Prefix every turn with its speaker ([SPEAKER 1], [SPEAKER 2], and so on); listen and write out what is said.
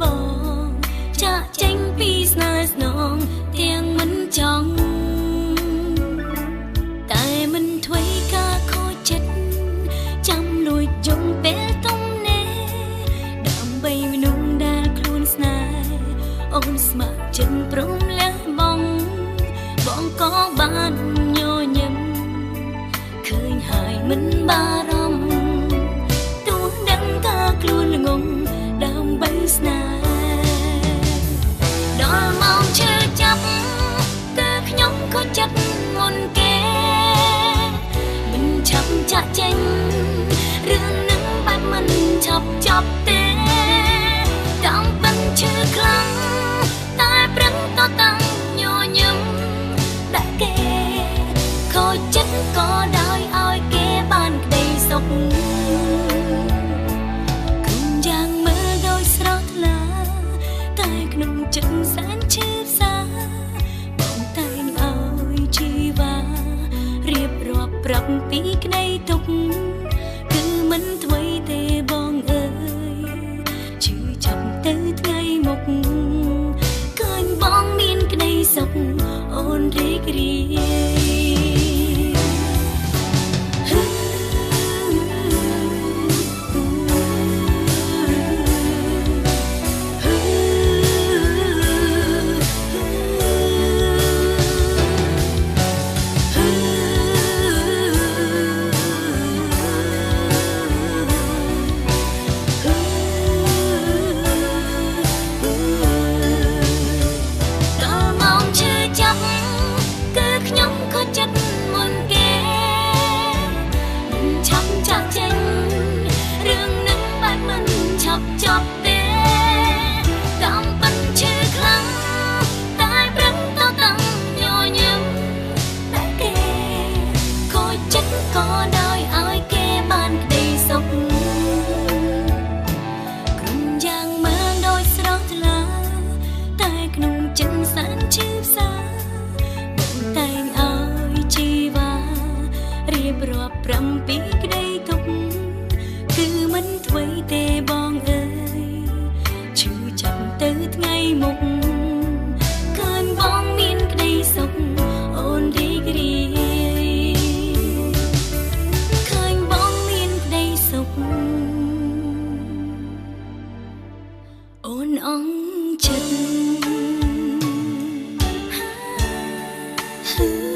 [SPEAKER 1] បងចាក់ចេញពីស្នេហ៍ស្នងទាំងមិនចង់តែមិនធ្វេការខូចចិត្តចាំលួចយំពេលទំនេរដើម្បីមនុស្សដែលខ្លួនស្នេហ៍អូនស្ម័គ្រចិត្តព្រមលះបង់បងក៏បានញញឹមឃើញហើយមិនបារម្ភទោះដឹងថាខ្លួនល្ងងដើម្បីស្នេហ៍ដល់មកឈឺចាប់គឺខ្ញុំក៏ចិត្តមុនគេមិនឆាប់ចាក់ចេញរឿងនឹងបែបមិនឆាប់ចប់ទេតាមពិតឈឺខ្លាំងតែប្រឹងតតាំងញញឹមដាក់គេខូចចិត្តក៏ដោយឲ្យគេបានក្តីសុខគុំយ៉ាងមើលដោយស្រស់ថ្លាតែក្នុងចិត្តសែនឈឺសាបងតែងឲ្យជីវ៉ារៀបរាប់ប្រាប់ពីក្តីទុក្ខគឺមិនធ្វេទេបងអើយជឿចាំទៅថ្ងៃមុខឃើញបងមានក្តីសុខអូនរីករាយចប់ទេតាមពិតឈឺខ្លាំងតែប្រឹងតតាំងញញឹមតែគេខូចចិត្តក៏ដោយឲ្យគេបានក្តីសុខក្រុមយ៉ាងមើលដោយស្រស់ថ្លាតែក្នុងចិត្តសែនឈឺផ្សាបងតែងឲ្យជីវ៉ារៀបរាប់ប្រាំពីក្តីទុក្ខគឺមិនធ្វេទេបងអើយឈឺចាប់ទៅថ្ងៃមុខឃើញបងមានក្តីសុខអូនរីករាយឃើញបងមានក្តីសុខអូនអងចិត្ត